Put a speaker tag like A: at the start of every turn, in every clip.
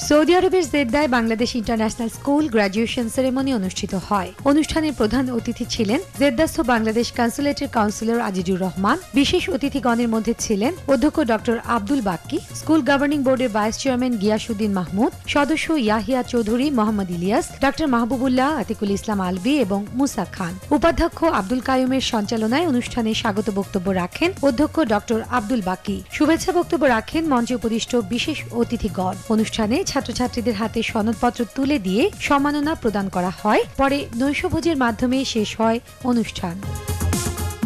A: Saudi আরবের জেদ্দায় Bangladesh international school graduation ceremony অনুষ্ঠিত হয়। অনুষ্ঠানে প্রধান অতিথি ছিলেন জেদ্দাস্থ বাংলাদেশ কনসুলেটের কাউন্সিলর আজিজুর রহমান। বিশেষ অতিথিগণের মধ্যে ছিলেন অধ্যক্ষ doctor Abdul Baqi, school governing বোর্ডের ভাইস চেয়ারম্যান গিয়াসউদ্দিন মাহমুদ, সদস্য ইয়াহিয়া চৌধুরী, মোহাম্মদ ইলিয়াস, ডক্টর মাহবুবুল্লাহ, আতিকুল ইসলাম আলভী এবং মুসা খান। উপাধ্যক্ষ আব্দুল কাইয়ুমের সঞ্চালনায় অনুষ্ঠানে স্বাগত বক্তব্য রাখেন অধ্যক্ষ ডক্টর আব্দুল বাক্কি। শুভেচ্ছা বক্তব্য রাখেন মঞ্চে উপদিষ্ট বিশেষ অতিথিগণ। অনুষ্ঠানে ছাত্রছাত্রীদের হাতে সনদপত্র তুলে দিয়ে সম্মাননা প্রদান করা হয়। পরে নৈশভোজের মাধ্যমে শেষ হয় অনুষ্ঠান।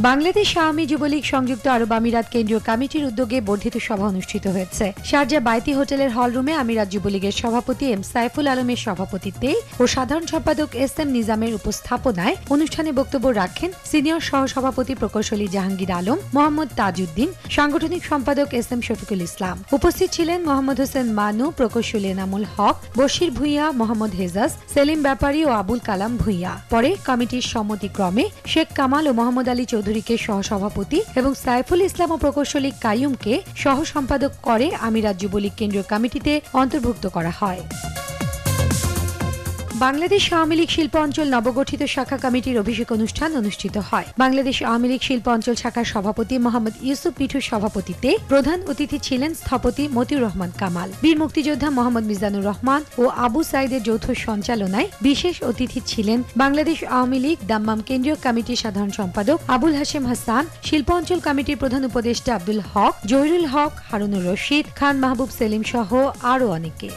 A: বাংলাদেশ আওয়ামী যুবলীগ সংযুক্ত আরব আমিরাত কেন্দ্রীয় কমিটির উদ্যোগে বর্ধিত সভা অনুষ্ঠিত হয়েছে। শারজা বাইতি হোটেলের হলরুমে আমিরাত যুবলীগের সভাপতি এম সাইফুল আলমের সভাপতিত্বে ও সাধারণ সম্পাদক এস এম নিজামের উপস্থাপনায় অনুষ্ঠানে বক্তব্য রাখেন সিনিয়র সহসভাপতি প্রকৌশলী জাহাঙ্গীর আলম, মোহাম্মদ তাজউদ্দিন, সাংগঠনিক সম্পাদক এস এম শফিকুল ইসলাম। উপস্থিত ছিলেন মোহাম্মদ হোসেন মানু, প্রকৌশলী এনামুল হক, বশির ভুঁইয়া, মোহাম্মদ হেজাজ, সেলিম ব্যাপারী ও আবুল কালাম ভুঁইয়া। পরে কমিটির সম্মতিক্রমে শেখ কামাল ও মোহাম্মদ আলী চৌধুরীকে সহসভাপতি এবং সাইফুল ইসলাম ও প্রকৌশলী কাইয়ুমকে সহ সম্পাদক করে আমিরাত যুবলীগ কেন্দ্রীয় কমিটিতে অন্তর্ভুক্ত করা হয়। বাংলাদেশ আওয়ামী লীগ শিল্প অঞ্চল নবগঠিত শাখা কমিটির অভিষেক অনুষ্ঠান অনুষ্ঠিত হয়। বাংলাদেশ আওয়ামী লীগ শিল্প অঞ্চল শাখার সভাপতি মোহাম্মদ ইউসুফ পিঠুর সভাপতিত্বে প্রধান অতিথি ছিলেন স্থপতি মতিউর রহমান কামাল। বীর মুক্তিযোদ্ধা মোহাম্মদ মিজানুর রহমান ও আবু সাইদের যৌথ সঞ্চালনায় বিশেষ অতিথি ছিলেন বাংলাদেশ আওয়ামী লীগ দাম্মাম কেন্দ্রীয় কমিটির সাধারণ সম্পাদক আবুল হাশেম হাসান, শিল্প অঞ্চল কমিটির প্রধান উপদেষ্টা আব্দুল হক, জহিরুল হক, হারুনুর রশিদ, খান মাহবুব সেলিম সহ আরও অনেকে।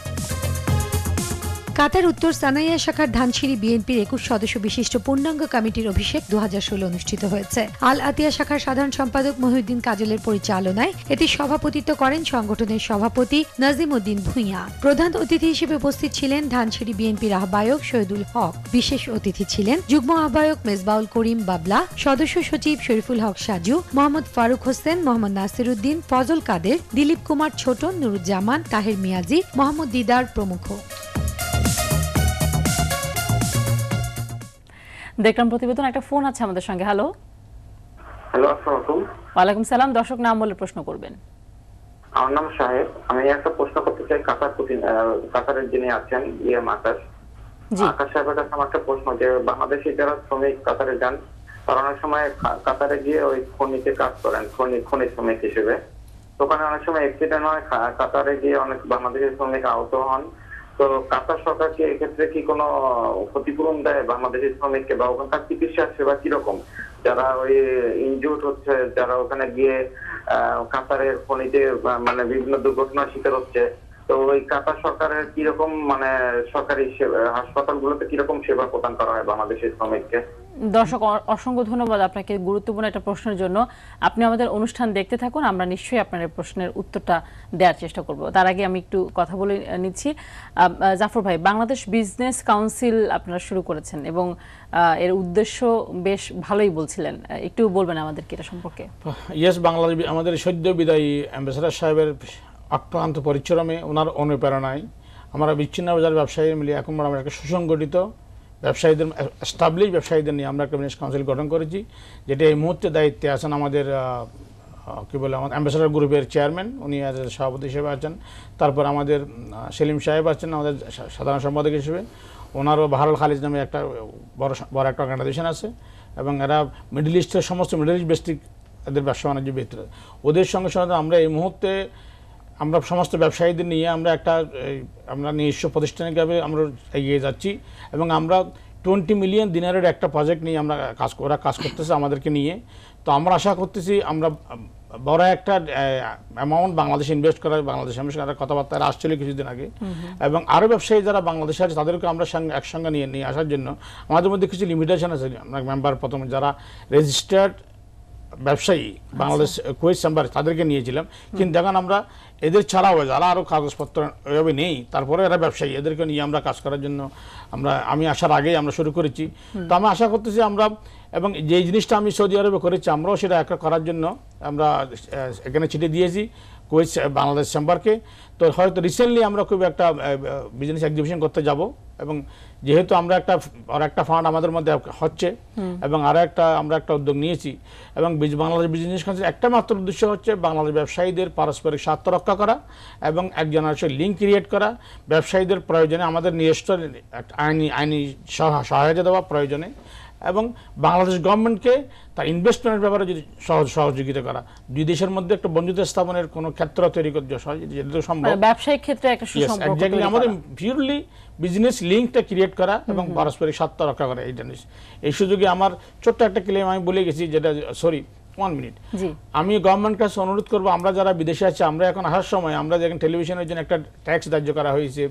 A: কাতার উত্তর সানাইয়া শাখার ধানসিঁড়ি বিএনপির 21 সদস্য বিশিষ্ট পূর্ণাঙ্গ কমিটির অভিষেক 2016 অনুষ্ঠিত হয়েছে। আল আতিয়া শাখার সাধারণ সম্পাদক মহিউদ্দিন কাজলের পরিচালনায় এতে সভাপতিত্ব করেন সংগঠনের সভাপতি নাজিম উদ্দিন ভুঁইয়া। প্রধান অতিথি হিসেবে উপস্থিত ছিলেন ধানসিঁড়ি বিএনপির আহ্বায়ক শহীদুল হক। বিশেষ অতিথি ছিলেন যুগ্ম আহ্বায়ক মেজবাউল করিম বাবলা, সদস্য সচিব শরীফুল হক সাজু, মোহাম্মদ ফারুক হোসেন, মোহাম্মদ নাসির উদ্দিন, ফজল কাদের, দিলীপ কুমার ছোটন, নুরুজ্জামান, তাহের মিয়াজি, মোহাম্মদ দিদার প্রমুখ।
B: দেখলাম প্রতিবেদন। একটা ফোন আছে আমাদের সঙ্গে। হ্যালো
C: হ্যালো, আসসালামু আলাইকুম।
B: ওয়ালাইকুম সালাম। দর্শক নাম বলে প্রশ্ন করবেন।
C: আমার নাম শাহেদ। আমি একটা প্রশ্ন করতে চাই কাতারের যিনি আছেন আকাশ সাহেবের কাছে আমার একটা প্রশ্ন, যে বাংলাদেশি যারা শ্রমিক কাতারে যান তারা অনেক সময় কাতারে গিয়ে ওই খনিতে কাজ করেন, খনি শ্রমিক হিসেবে। ওখানে অনেক সময় অ্যাক্সিডেন্ট হয়, কাতারে গিয়ে অনেক বাংলাদেশি শ্রমিক আহত হন। তো কাতার সরকার কি এক্ষেত্রে কি কোনো ক্ষতিপূরণ দেয় বাংলাদেশি শ্রমিককে, বা ওখানকার চিকিৎসা সেবা কিরকম? যারা ওই ইনজুর্ড হচ্ছে, যারা ওখানে গিয়ে কাতারের খনিতে মানে বিভিন্ন দুর্ঘটনার শিকার হচ্ছে, তো ওই কাতার সরকারের কিরকম মানে সরকারি হাসপাতালগুলোতে কিরকম সেবা প্রদান করা হয় বাংলাদেশের শ্রমিককে?
B: দর্শক অসংখ্য ধন্যবাদ আপনাকে গুরুত্বপূর্ণ একটা প্রশ্নের জন্য। আপনি আমাদের অনুষ্ঠান দেখতে থাকুন, আমরা নিশ্চয়ই আপনার প্রশ্নের উত্তরটা দেওয়ার চেষ্টা করব। তার আগে আমি একটু কথা বলে নিচ্ছি। জাফর ভাই, বাংলাদেশ বিজনেস কাউন্সিল আপনারা শুরু করেছেন এবং এর উদ্দেশ্য বেশ ভালোই বলছিলেন, একটু বলবেন আমাদেরকে এটা সম্পর্কে?
D: ইয়েস, বাংলাদেশ আমাদের সদ্য বিদায়ী অ্যাম্বাসেডর সাহেবের অক্লান্ত পরিশ্রমে, ওনার অনুপ্রেরণায় আমরা বিচ্ছিন্ন বাজার ব্যবসায়ী মিলে এখন আমরা একটা সুসংগঠিত ব্যবসায়ীদের এস্টাবলিশ ব্যবসায়ীদের নিয়ে আমরা একটা বিজনেস কাউন্সিল গঠন করেছি, যেটা এই মুহূর্তে দায়িত্বে আছেন আমাদের কী বলে আমাদের অ্যাম্বাসেডর গ্রুপের চেয়ারম্যান, উনি সভাপতি হিসেবে আছেন। তারপর আমাদের সেলিম সাহেব আছেন আমাদের সাধারণ সম্পাদক হিসেবে। ওনারও বাহারুল খালিজ নামে একটা বড় একটা অর্গানাইজেশন আছে, এবং এরা মিডল ইস্টের সমস্ত মিডল ইস্ট বেসিক এদের ব্যবসা বাণিজ্যের ভিতরে। ওদের সঙ্গে সঙ্গে আমরা এই মুহূর্তে আমরা সমস্ত ব্যবসায়ীদের নিয়ে আমরা নিজস্ব প্রতিষ্ঠানিকভাবে আমরা এগিয়ে যাচ্ছি, এবং আমরা 20 মিলিয়ন দিনারের একটা প্রজেক্ট নিয়ে ওরা কাজ করতেছে আমাদেরকে নিয়ে। তো আমরা আশা করতেছি আমরা বড় একটা অ্যামাউন্ট বাংলাদেশে ইনভেস্ট করা, বাংলাদেশ কথাবার্তা আসছিল কিছুদিন আগে, এবং আরও ব্যবসায়ী যারা বাংলাদেশে আছে তাদেরকে আমরা একসঙ্গে নিয়ে আসার জন্য আমাদের মধ্যে কিছু লিমিটেশন আছে। আমরা মেম্বার প্রথমে যারা রেজিস্টার্ড ব্যবসায়ী বাংলাদেশ কুয়েত চেম্বার তাদেরকে নিয়েছিলাম, কিন্তু এখন আমরা এদের ছাড়াও যারা আরও কাগজপত্র এভাবে নেই তারপরে এরা ব্যবসায়ী, এদেরকে নিয়ে আমরা কাজ করার জন্য আমি আসার আগেই আমরা শুরু করেছি। তো আমি আশা করতেছি আমরা, এবং যে জিনিসটা আমি সৌদি আরবে করেছি আমরাও সেটা একটা করার জন্য আমরা এখানে চিঠি দিয়েছি। কুয়েত বাংলাদেশ চেম্বারকে। তো হয়তো রিসেন্টলি আমরা খুব একটা বিজনেস এক্সিবিশন করতে যাব, এবং যেহেতু আমরা একটা ফান্ড আমাদের মধ্যে হচ্ছে, এবং আমরা একটা উদ্যোগ নিয়েছি, এবং বাংলাদেশ বিজনেস কাউন্সিল একটা মাত্র উদ্দেশ্য হচ্ছে বাংলাদেশ ব্যবসায়ীদের পারস্পরিক স্বার্থ রক্ষা করা এবং একজন আরেকজন লিঙ্ক ক্রিয়েট করা, ব্যবসায়ীদের প্রয়োজনে আমাদের নিজস্ব আইনি সহায়তা দেওয়া প্রয়োজনে, এবং বাংলাদেশ গভর্নমেন্টকে তার ইনভেস্টমেন্টের ব্যাপারে যদি সহযোগিতা করা, দুই দেশের মধ্যে একটা বন্ধুত্ব স্থাপনের কোনো ক্ষেত্র তৈরি করতে যেহেতু সম্ভব,
B: ব্যবসায়িক ক্ষেত্রে একটা সুসম্পর্ক তৈরি করা,
D: আমাদের পিওরলি বিজনেস লিঙ্কটা ক্রিয়েট করা এবং পারস্পরিক স্বার্থ রক্ষা করা। এই জিনিস, এই সুযোগে আমার ছোট্ট একটা ক্লেম আমি বলে গেছি, যেটা 1 মিনিট, আমি গভর্নমেন্ট কাছে অনুরোধ করবো, আমরা যারা বিদেশে আছি, আমরা এখন আসার সময় আমরা যেখানে টেলিভিশনের জন্য একটা ট্যাক্স ধার্য করা হয়েছে,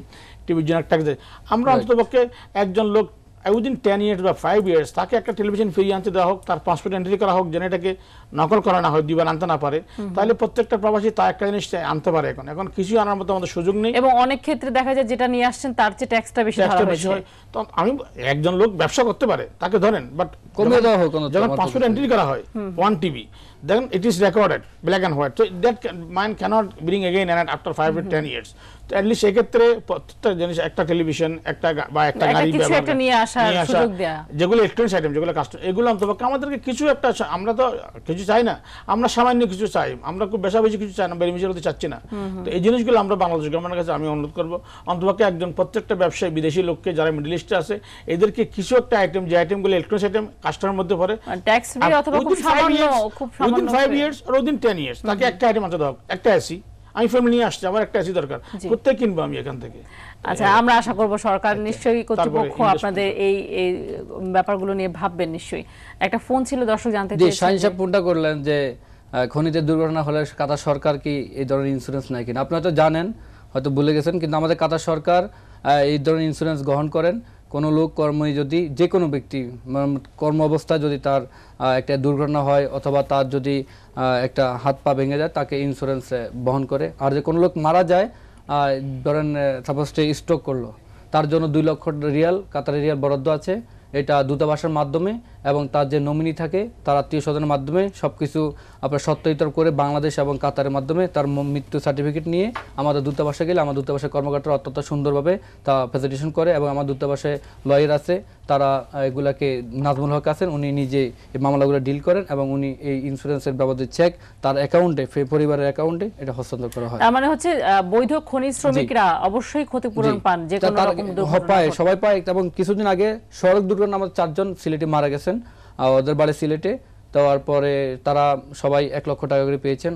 D: টিভির জন্য একটা ট্যাক্স, আমরা অন্ততপক্ষে একজন লোক উইদিন 10 ইয়ার্স বা 5 ইয়ার্স তাকে একটা টেলিভিশন ফিরিয়ে আনতে দেওয়া হোক, তার পাসপোর্ট এন্ট্রি করা হোক, যেন এটাকে নকল করা না হয়, দুইবার আনতে না পারে, তাহলে প্রত্যেকটা প্রবাসী তা একটা জিনিস আনতে পারে। এখন কিছু আনার মতো আমাদের সুযোগ নেই,
B: এবং অনেক ক্ষেত্রে দেখা যায় যেটা নিয়ে আসছেন তার চেয়ে ট্যাক্সটা বেশি ধরা হয়েছে।
D: তো আমি একজন লোক ব্যবসা করতে পারে, তাকে ধরেন, বাট
E: কমিয়ে দেওয়া হোক,
D: যখন পাসপোর্ট এন্ট্রি করা হয় 1 TB, then it is recorded black and white, so that man cannot bring again and after 5 to 10 years. তো at least সেক্ষেত্রে প্রত্যেকটা জিনিস, একটা টেলিভিশন, একটা গাড়ি
B: একটা নিয়ে আসার সুযোগ দেয়া,
D: যেগুলো ইলেকট্রনিক্স আইটেম, যেগুলো কাস্টম, এগুলো অন্তত আমাদেরকে কিছু একটা, আমরা তো কিছু চাই না, আমরা সামান্য কিছু চাই, আমরা খুব বেশি কিছু চাই না, বেনিফিশিয়াল হতে চাচ্ছি না। তো এই জিনিসগুলো আমরা বাংলাদেশ গভর্নমেন্টের কাছে আমি অনুরোধ করবো, অন্তপক্ষে প্রত্যেকটা ব্যবসায়ী, বিদেশি লোককে যারা মিডল ইস্টে আছে, এদেরকে কিছু একটা আইটেম, যে আইটেমগুলো ইলেকট্রনিক্স আইটেম কাস্টমারের মধ্যে পড়ে,
B: ট্যাক্স ফ্রি অথবা খুব সামান্য,
D: within 5 years or within 10 years তাকে একটা আইটেম আনতে দাও, একটা এসি, আমি ফ্যামিলি নিয়ে আসছি, আমার একটা এসি দরকার, কোথায় কিনবো আমি এখান থেকে?
B: আচ্ছা, আমরা আশা করব সরকার নিশ্চয়ই, কর্তৃপক্ষ আপনাদের এই ব্যাপারগুলো নিয়ে ভাববেন নিশ্চয়ই। একটা ফোন ছিল, দর্শক জানতে চেয়েছেন।
E: শাহিন সাহেব ফোনটা করলেন যে খনিতে দুর্ঘটনা হলে কাতার সরকার কি এই ধরনের ইন্স্যুরেন্স নেয় কিনা। আপনি হয়তো জানেন, হয়তো ভুলে গেছেন, কিন্তু আমাদের কাতার সরকার এই ধরনের ইন্স্যুরেন্স গ্রহণ করেন। কোনো লোক কর্মী যদি, যে কোনো ব্যক্তি কর্ম অবস্থায় যদি তার একটা দুর্ঘটনা হয়, অথবা তার যদি একটা হাত পা ভেঙে যায়, তাকে ইন্স্যুরেন্স বহন করে। আর যে কোনো লোক মারা যায়, ধরেন সাপোজ স্ট্রোক করলো, তার জন্য 2 লক্ষ রিয়াল কাতারি রিয়াল বরাদ্দ আছে। এটা দূতাবাসের মাধ্যমে এবং তার যে নমিনি থাকে তার আত্মীয় স্বজনের মাধ্যমে সবকিছু আপনার সত্যায়িত করে বাংলাদেশ এবং কাতারের মাধ্যমে তার মৃত্যু সার্টিফিকেট নিয়ে আমাদের দূতাবাসে গেলে আমার দূতাবাসের কর্মকর্তারা অত্যন্ত সুন্দরভাবে তা প্রেজেন্টেশন করে, এবং আমার দূতাবাসে লয়ার আছে, তারা এগুলাকে, নাজমুল হক আছেন, উনি নিজে এই মামলাগুলো ডিল করেন, এবং উনি এই ইন্স্যুরেন্সের বাবদ চেক তার অ্যাকাউন্টে, পরিবারের অ্যাকাউন্টে এটা হস্তান্তর করা হয়।
B: মানে হচ্ছে বৈধ খনিজ শ্রমিকরা অবশ্যই ক্ষতিপূরণ পান, যে কোনো রকম দুর্ঘটনা
E: পায়, সবাই পায়। এবং কিছুদিন আগে সড়ক দুর্ঘটনা আমাদের 4 জন সিলেটে মারা গেছেন, ওদের বাড়ি সিলেটে। তারপরে তারা সবাই 1 লক্ষ টাকা করে পেয়েছেন,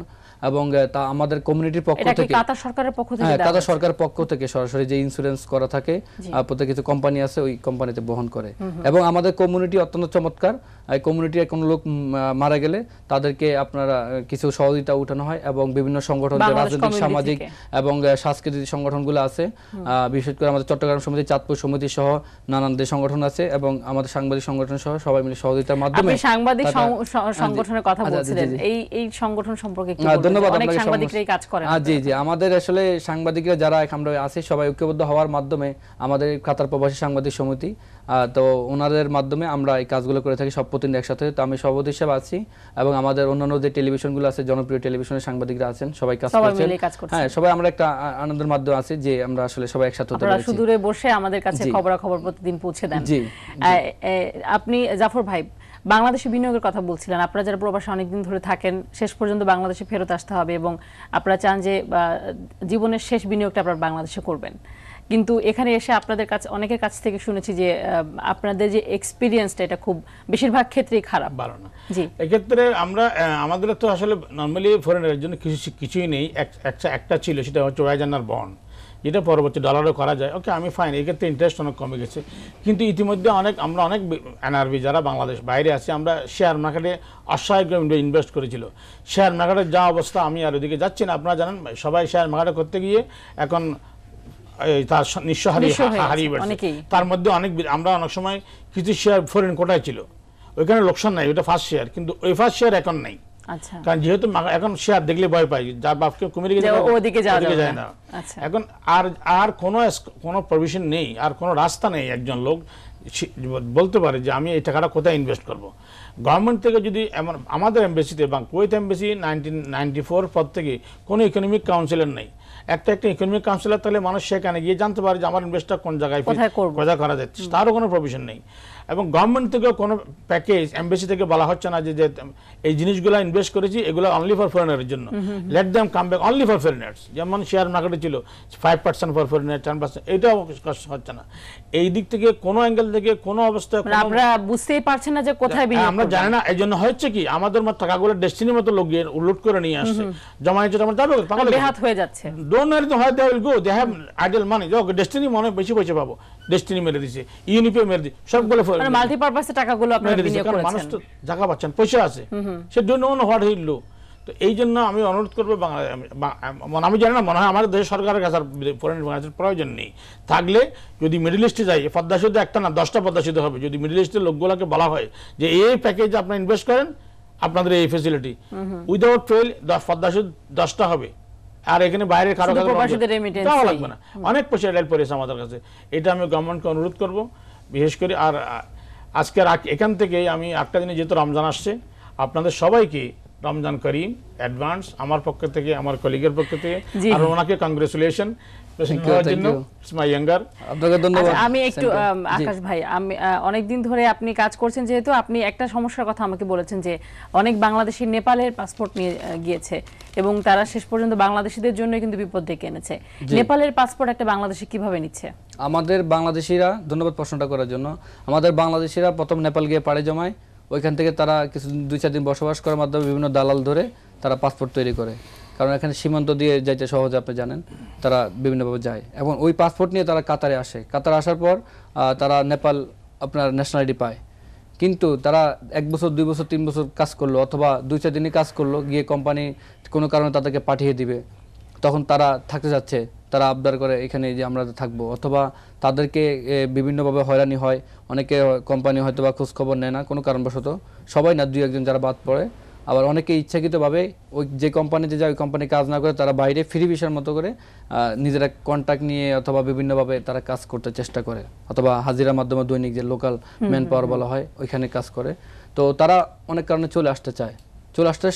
E: এবং তা আমাদের কমিউনিটির পক্ষ থেকে,
B: কাতার সরকারের পক্ষ থেকে,
E: হ্যাঁ, কাতার সরকারের পক্ষ থেকে সরাসরি যে ইন্স্যুরেন্স করা থাকে, প্রত্যেক কিছু কোম্পানি আছে, ওই কোম্পানিতে বহন করে। এবং আমাদের কমিউনিটি অত্যন্ত চমৎকার, এই কমিউনিটির কোনো লোক মারা গেলে তাদেরকে আপনারা কিছু সহযোগিতা উঠানো হয়, এবং বিভিন্ন সংগঠন, রাজনৈতিক, সামাজিক এবং সাংস্কৃতিক সংগঠনগুলো আছে, বিশেষ করে আমাদের চট্টগ্রাম সমিতি, চাঁদপুর সমিতি সহ নানান দেশ সংগঠন আছে, এবং আমাদের সাংবাদিক সংগঠন সহ সবাই মিলে সহযোগিতার মাধ্যমে।
B: আপনি সাংবাদিক সংগঠনের কথা বলছিলেন, এই সংগঠন সম্পর্কে কি বলবেন?
E: ধন্যবাদ।
B: অনেক সাংবাদিকরাই কাজ করেন।
E: জি জি, আমাদের আসলে সাংবাদিকরা যারা আমরা আছি সবাই ঐক্যবদ্ধ হওয়ার মাধ্যমে আমাদের কাতার প্রবাসী সাংবাদিক সমিতি, তো ওনাদের মাধ্যমে আমরা এই কাজগুলো করে থাকি সব প্রতিদিন একসাথে। তো আমি সভাপতি হিসেবে আছি, এবং আমাদের অন্যান্য যে টেলিভিশনগুলো আছে, জনপ্রিয় টেলিভিশনের সাংবাদিকরা আছেন, সবাই কাজ করছেন। হ্যাঁ, সবাই আমরা একটা আনন্দের মাধ্যমে আছি যে আমরা আসলে সবাই একসাথে হতে পেরেছি।
B: সুদূরে বসে আমাদের কাছে খবরাখবর প্রতিদিন পৌঁছে দেন।
E: জি,
B: আপনি জাফর ভাই বাংলাদেশে বিনিয়োগের কথা বলছিলেন। আপনারা যারা প্রবাসে অনেকদিন ধরে থাকেন, শেষ পর্যন্ত বাংলাদেশে ফেরত আসতে হবে, এবং আপনারা চান যে জীবনের শেষ বিনিয়োগটা আপনারা বাংলাদেশে করবেন। কিন্তু এখানে এসে আপনাদের কাছে, অনেকের কাছ থেকে শুনেছি যে আপনাদের যে এক্সপিরিয়েন্সটা, এটা খুব বেশিরভাগ ক্ষেত্রেই খারাপ, ভালো না। জি, এক্ষেত্রে
D: আমরা, আমাদের তো আসলে নর্মালি ফরেনের জন্য কিছুই নেই, একটা ছিল, সেটা হচ্ছে ওয়াইজানার বন্ড, যেটা পরবর্তী ডলারও করা যায়। ওকে, আমি ফাইন, এক্ষেত্রে ইন্টারেস্ট অনেক কমে গেছে। কিন্তু ইতিমধ্যে আমরা অনেক এনআরবি যারা বাংলাদেশ বাইরে আছে, আমরা শেয়ার মার্কেটে অস্বাভাবিকভাবে ইনভেস্ট করেছিল। শেয়ার মার্কেটের যা অবস্থা, আমি আর ওদিকে যাচ্ছি না। আপনারা জানেন, সবাই শেয়ার মার্কেটে করতে গিয়ে এখন তার নিঃস্ব হারিয়ে বেড়েছে। তার মধ্যে আমরা অনেক সময় কিছু শেয়ার ফরেন কোটায় ছিল, ওইখানে লোকসান নাই, ওটা ফার্স্ট শেয়ার, কিন্তু ওই ফার্স্ট শেয়ার এখন নেই।
B: আচ্ছা
D: কারণ যেহেতু এখন শেয়ার দেখলে ভয় পাই, যার বাপকে কুমিরে গেছে
B: ওদিকে
D: যায় না। এখন আর কোনো প্রভিশন নেই, আর কোনো রাস্তা নেই একজন লোক বলতে পারে যে আমি এই টাকাটা কোথায় ইনভেস্ট করব। গভর্নমেন্ট থেকে যদি এমন, আমাদের এমবেসিতে বা কুয়েত এমবেসি 1994 পর থেকে কোনো ইকোনমিক কাউন্সিলর নেই। একটা ইকোনমিক কাউন্সিলর তাহলে মানুষ সেখানে গিয়ে জানতে পারে যে আমার ইনভেস্টটা কোন জায়গায় কোথায় করা যাচ্ছে, তারও কোনো প্রভিশন নেই। এবং গভর্নমেন্ট থেকেও কোনো প্যাকেজ এমবেসি থেকে বলা হচ্ছে না যে এই জিনিসগুলো ইনভেস্ট করেছি এগুলো অনলি ফর ফরেনারের জন্য, let them come back only for foreigners. যেমন শেয়ার মার্কেটে ছিল 5% ফর ফরেনার, 10%, এটাও হচ্ছে না। এই দিক থেকে কোনো অ্যাঙ্গেল থেকে কোনো অবস্থায়
B: আমরা বুঝতেই পারছেন না যে কোথায় বিনিয়োগ
D: আমরা জানি না। এই জন্য হচ্ছে কি আমাদের মতো টাকাগুলো ডেস্টিনির মতো লোক গিয়ে উল্লুট করে নিয়ে আসছে, জমা নিচ্ছে, আমরা যাবে
B: বেহাত হয়ে যাচ্ছে।
D: ডোন্ট নো হয় they will go, they have idle money, destiny মনে বেশি পয়সা পাবো, ডেস্টিনি মেরে দিছে, ইউনিপে মেরে দিছে, সবগুলো
B: মাল্টিপারপাসে টাকাগুলো আপনারা বিনিয়োগ করেছেন।
D: মানুষ তো জায়গা পাচ্ছেন, পয়সা আছে, সে ডোন্ট নো হোয়াট হি লো। তো এই জন্য আমি অনুরোধ করবো আমি জানি না, মনে হয় আমাদের দেশের সরকারের কাছে ফরেন বাংলাদেশের প্রয়োজন নেই। থাকলে যদি মিডল ইস্টে যাই, পদ্মা সেতু একটা না 10টা পদ্মা সেতু হবে। যদি মিডল ইস্টের লোকগুলোকে বলা হয় যে এই প্যাকেজ আপনারা ইনভেস্ট করেন, আপনাদের এই ফেসিলিটি উইদাউট ফেল পদ্মা সেতু 10টা হবে, আর এখানে বাইরের কারো যাওয়া লাগবে না। অনেক পয়সা রেল পড়েছে আমাদের কাছে। এটা আমি গভর্নমেন্টকে অনুরোধ করব বিশেষ করে। আর আজকের এখান থেকে আমি একটা দিনে, যেহেতু রমজান আসছে, আপনাদের সবাইকে রমজান করিম অ্যাডভান্স আমার পক্ষ থেকে, আমার কলিগের পক্ষ থেকে, আর ওনাকে কংগ্রেচুলেশন।
B: আমি একটু আকাশ ভাই, আমি অনেকদিন ধরে আপনি কাজ করছেন, যেহেতু আপনি একটা সমস্যার কথা আমাকে বলেছেন যে অনেক বাংলাদেশি নেপালের পাসপোর্ট নিয়ে গিয়েছে এবং তারা শেষ পর্যন্ত বাংলাদেশিদের জন্য কিন্তু বিপদ ডেকে এনেছে। নেপালের পাসপোর্ট একটা বাংলাদেশি কিভাবে নিচ্ছে?
E: আমাদের বাংলাদেশিরা, ধন্যবাদ প্রশ্নটা করার জন্য, আমাদের বাংলাদেশিরা প্রথম নেপাল গিয়ে পাড়ি জমায়। ওইখান থেকে তারা কিছু 2-4 দিন বসবাস করার মাধ্যমে বিভিন্ন দালাল ধরে তারা পাসপোর্ট তৈরি করে, কারণ এখানে সীমান্ত দিয়ে যাইতে সহজে, আপনি জানেন, তারা বিভিন্নভাবে যায়। এবং ওই পাসপোর্ট নিয়ে তারা কাতারে আসে। কাতারে আসার পর তারা নেপাল আপনার ন্যাশনালিটি পায়। কিন্তু তারা 1 বছর, 2 বছর, 3 বছর কাজ করলো, অথবা 2-4 দিনই কাজ করলো, গিয়ে কোম্পানি কোনো কারণে তাদেরকে পাঠিয়ে দিবে, তখন তারা থাকতে যাচ্ছে, তারা আবদার করে এখানে যে আমরা থাকবো, অথবা তাদেরকে বিভিন্নভাবে হয়রানি হয়। অনেকে কোম্পানি হয়তো বা খোঁজখবর নেয় না কোনো কারণবশত, সবাই না, 2-1 যারা বাদ পড়ে। আবার অনেকে ইচ্ছাকৃতভাবে ওই যে কোম্পানিতে যায় ওই কোম্পানি কাজ না করে তারা বাইরে ফ্রি ভিসার মতো করে নিজেরা কন্ট্যাক্ট নিয়ে অথবা বিভিন্নভাবে তারা কাজ করতে চেষ্টা করে, অথবা হাজিরার মাধ্যমে দৈনিক যে লোকাল ম্যান পাওয়ার বলা হয় ওইখানে কাজ করে। তো তারা অনেক কারণে চলে আসতে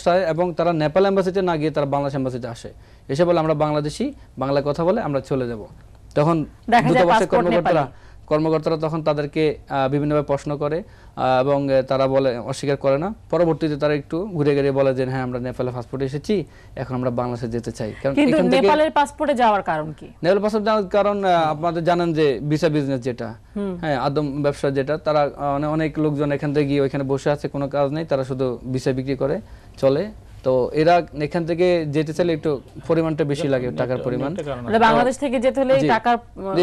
E: চায় এবং তারা নেপাল এম্বাসিতে না গিয়ে তারা বাংলাদেশ এম্বাসিতে আসে, এসে বলে আমরা বাংলাদেশি, বাংলা কথা বলে আমরা চলে যাব। তখন দূতাবাসের কর্মকর্তারা তখন তাদেরকে বিভিন্নভাবে প্রশ্ন করে এবং তারা বলে, অস্বীকার করে না। পরবর্তীতে তারা একটু ঘুরে ঘুরে বলে যে হ্যাঁ আমরা নেপালের পাসপোর্টে এসেছি, এখন আমরা বাংলাদেশে যেতে চাই।
B: কারণ নেপালের পাসপোর্টে যাওয়ার কারণ কি?
E: নেপালের পাসপোর্ট যাওয়ার কারণ আপনাদের জানেন যে ভিসা বিজনেস যেটা, হ্যাঁ, আদম ব্যবসা যেটা, তারা অনেক লোকজন এখান থেকে গিয়ে ওইখানে বসে আছে, কোনো কাজ নেই, তারা শুধু ভিসা বিক্রি করে চলে। তো এরা এখান থেকে যেতে চাইলে একটু পরিমাণটা বেশি লাগে, টাকার পরিমাণ।
B: বাংলাদেশ থেকে যেতে হলে টাকার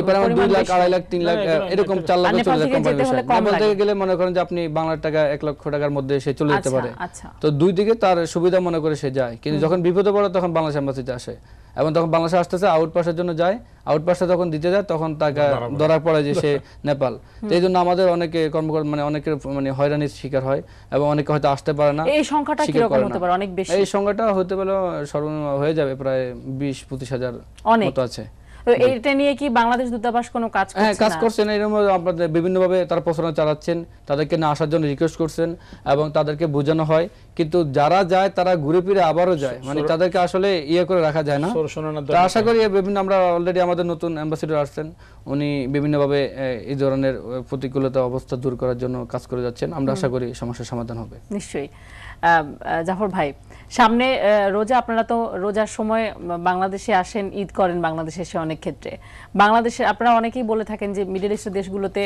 B: পরিমাণ 2 লাখ, 2.5 লাখ, 3 লাখ, এরকম 4 লাখ চলে যায় কোম্পানির বিষয়। নেপাল থেকে গেলে মনে করেন যে আপনি বাংলার টাকা 1 লক্ষ টাকার মধ্যে সে চলে যেতে পারে। তো দুই দিকে তার সুবিধা মনে করে সে যায়, কিন্তু যখন বিপদে পড়ে তখন বাংলাদেশ এম্বাসিতে আসে, এবং তখন বাংলাদেশে আসতেছে আউটপাসের জন্য যায়, আউটপাসটা যখন দিতে যায় তখন তাকে ধরা পড়ে যে সে নেপাল। তো এই জন্য আমাদের অনেকে কর্মকর্তা অনেকের হয়রানির শিকার হয় এবং অনেকে হয়তো আসতে পারে না। এই সংখ্যাটা কি রকম হতে পারে? অনেক বেশি।
E: এই সংখ্যাটা হতে পারে সর্বনিম্ন হয়ে যাবে প্রায় 20-25 হাজার মতো আছে।
B: তো এইটা নিয়ে কি বাংলাদেশ দূতাবাস কোনো কাজ করছে?
E: হ্যাঁ, কাজ করছেন, এরকম আপনাদের বিভিন্নভাবে তারা প্রচারণা চালাচ্ছেন, তাদেরকে না আসার জন্য রিকোয়েস্ট করছেন এবং তাদেরকে বোঝানো হয়, কিন্তু যারা যায় তারা ঘুরে ফিরে আবারও যায়, তাদেরকে আসলে করে রাখা যায় না। আশা করি আমরা অলরেডি আমাদের নতুন অ্যাম্বাসেডর আসছেন, উনি বিভিন্নভাবে এই ধরনের প্রতিকূলতা অবস্থা দূর করার জন্য কাজ করে যাচ্ছেন। আমরা আশা করি সমস্যার সমাধান হবে
B: নিশ্চয়ই। জাফর ভাই, সামনে রোজা, আপনারা তো রোজার সময় বাংলাদেশে আসেন, ঈদ করেন বাংলাদেশে এসে। অনেক ক্ষেত্রে বাংলাদেশে আপনারা অনেকেই বলে থাকেন যে মিডল ইস্টের দেশগুলোতে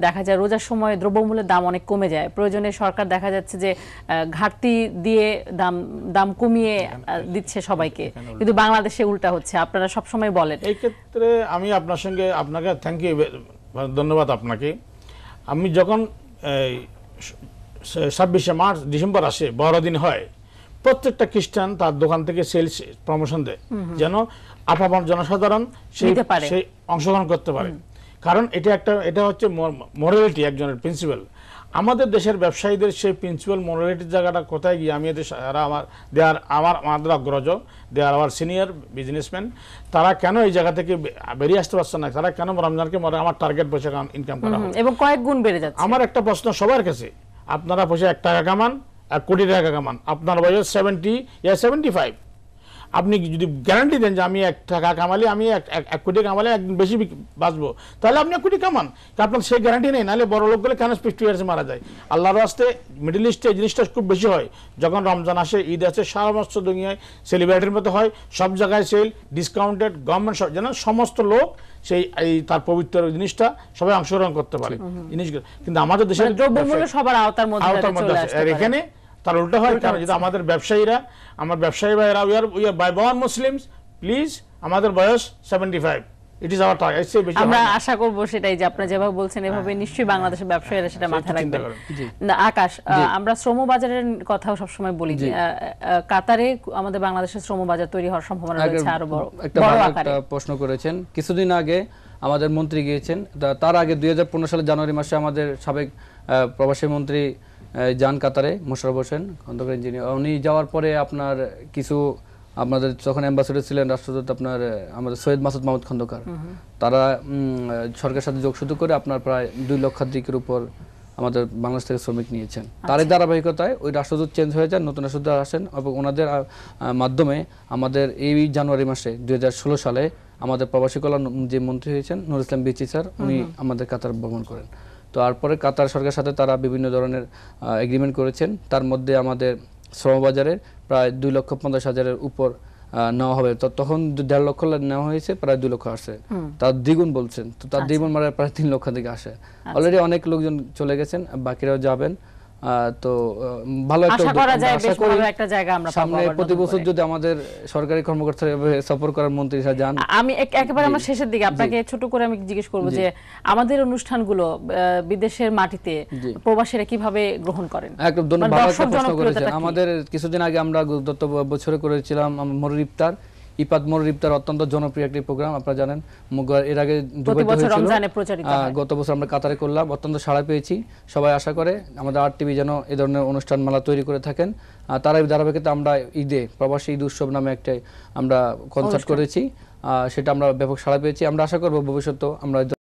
B: দেখা যায় রোজার সময় দ্রব্যমূল্যের দাম অনেক কমে যায়, প্রয়োজনে সরকার দেখা যাচ্ছে যে ঘাটতি দিয়ে দাম কমিয়ে দিচ্ছে সবাইকে, কিন্তু বাংলাদেশে উল্টা হচ্ছে, আপনারা সবসময় বলেন।
D: এই ক্ষেত্রে আমি আপনাকে থ্যাংক ইউ, ধন্যবাদ আপনাকে। আমি যখন 26শে মার্চ ডিসেম্বর আসে, বড়দিন হয়, প্রত্যেকটা খ্রিস্টান তার দোকান থেকে সেলস প্রমোশন দেয় যেন আপামর জনসাধারণ সেই অংশগ্রহণ করতে পারে। কারণ এটা হচ্ছে মোরালিটি, একজনের প্রিন্সিপাল। আমাদের দেশের ব্যবসায়ীদের সেই প্রিন্সিপাল মোরালিটির জায়গাটা কোথায় গিয়ে আমি এদের আমাদের অগ্রজ, দে আর আওয়ার সিনিয়র বিজনেসম্যান, তারা কেন এই জায়গা থেকে বেরিয়ে আসতে পারছে না? তারা কেন রমজানকে আমার টার্গেট বসে ইনকাম করা হবে
B: এবং কয়েক গুণ বেড়ে যাচ্ছে।
D: আমার একটা প্রশ্ন সবার কাছে, আপনারা বসে 1 টাকা কামান, 1 কোটি টাকা কামান, আপনার বয়স 70 ইয়া 75, আপনি যদি গ্যারান্টি দেন যে আমি 1 টাকা কামালে আমি 1 কোটি কামালে একদিন বেশি বাঁচবো, তাহলে আপনি 1 কোটি কামান, আপনার সেই গ্যারান্টি নেই। নাহলে বড় লোকগুলো কেন 50 ইয়ার্সে মারা যায়? আল্লাহর রাস্তে মিডল ইস্টে এই জিনিসটা খুব বেশি হয়, যখন রমজান আসে, ঈদ আসে, সমস্ত দুনিয়ায় সেলিব্রেটের মতো হয়, সব জায়গায় সেল, ডিসকাউন্টেড, গভর্নমেন্ট যেন সমস্ত লোক সেই তার পবিত্র জিনিসটা সবাই অংশগ্রহণ করতে পারে জিনিসগুলো। কিন্তু আমাদের দেশের
B: দ্রব্যমূল্য সবার আওতার মধ্যে চলে আসে,
D: আর এখানে তার উল্টা হয়। কারণ যদি আমাদের ব্যবসায়ীরা, আমার ব্যবসায়ী ভাইরা, we are by born Muslims, please, আমাদের বয়স 75, ইট ইজ আওয়ার টার্গেট।
B: আমরা আশা করব সেটাই যে আপনারা যেভাবে বলছেন এভাবে নিশ্চয়ই বাংলাদেশের ব্যবসায়ীরা সেটা মাথায় রাখবেন। না আকাশ, আমরা শ্রমবাজারের কথাও সবসময় বলি যে কাতারে আমাদের বাংলাদেশের শ্রমবাজার তৈরি হওয়ার সম্ভাবনা রয়েছে আরো বড় আকারে।
E: একটা প্রশ্ন করেছেন, কিছুদিন আগে আমাদের মন্ত্রী গিয়েছেন, তার আগে 2015 সালের জানুয়ারি মাসে আমাদের সাবেক প্রবাসী মন্ত্রী যান কাতারে, মোশাররফ হোসেন খন্দকার ইঞ্জিনিয়ার। উনি যাওয়ার পরে আপনার কিছু আপনাদের যখন অ্যাম্বাসেডর ছিলেন রাষ্ট্রদূত আপনার আমাদের সৈয়দ মাসুদ মাহমুদ খন্দকার, তারা সরকারের সাথে যোগসূত্র করে আপনার প্রায় 2 লক্ষাধিকের উপর আমাদের বাংলাদেশ থেকে শ্রমিক নিয়েছেন। তারই ধারাবাহিকতায় ওই রাষ্ট্রদূত চেঞ্জ হয়ে যান, নতুন রাষ্ট্রদূত আসেন এবং ওনাদের মাধ্যমে আমাদের এই জানুয়ারি মাসে 2016 সালে আমাদের প্রবাসী কল্যাণ যে মন্ত্রী হয়েছেন নুরুল ইসলাম বিচি স্যার, উনি আমাদের কাতার ভ্রমণ করেন। তো তারপরে কাতার সরকারের সাথে তারা বিভিন্ন ধরনের এগ্রিমেন্ট করেছেন, তার মধ্যে আমাদের শ্রমবাজারের প্রায় 2,50,000-এর উপর নেওয়া হবে। তো তখন 1.5 লক্ষ নেওয়া হয়েছে, প্রায় 2 লক্ষ আসে, তার দ্বিগুণ বলছেন। তো তার দ্বিগুণ মানে প্রায় 3 লক্ষ থেকে আসে। অলরেডি অনেক লোকজন চলে গেছেন, বাকিরাও যাবেন। তো ভালো একটা
B: জায়গা আমরা
E: সামনে প্রতি বছর যদি আমাদের সরকারি কর্মকর্তারা সফর করার মন্ত্রী যান।
B: আমি একেবারে আমার শেষের দিকে আপনাকে ছোট করে আমি জিজ্ঞেস করব যে আমাদের অনুষ্ঠানগুলো বিদেশের মাটিতে প্রবাসীরা কিভাবে গ্রহণ করেন?
E: একদম ধন্যবাদ প্রশ্ন করেছেন। আমাদের কিছুদিন আগে আমরা গত বছরে করেছিলাম মরুর ইফতার। ইপাদ মরুর ইফতার অত্যন্ত জনপ্রিয় একটি প্রোগ্রাম, আপনারা জানেন। এর আগে গত বছর আমরা কাতারে করলাম, অত্যন্ত সাড়া পেয়েছি। সবাই আশা করে আমাদের RTV যেন এই ধরনের অনুষ্ঠানমালা তৈরি করে থাকেন। তার ধারাবাহিকতা আমরা ঈদে প্রবাসী ঈদ উৎসব নামে একটা আমরা কনসার্ট করেছি, সেটা আমরা ব্যাপক সাড়া পেয়েছি। আমরা আশা করব ভবিষ্যতেও আমরা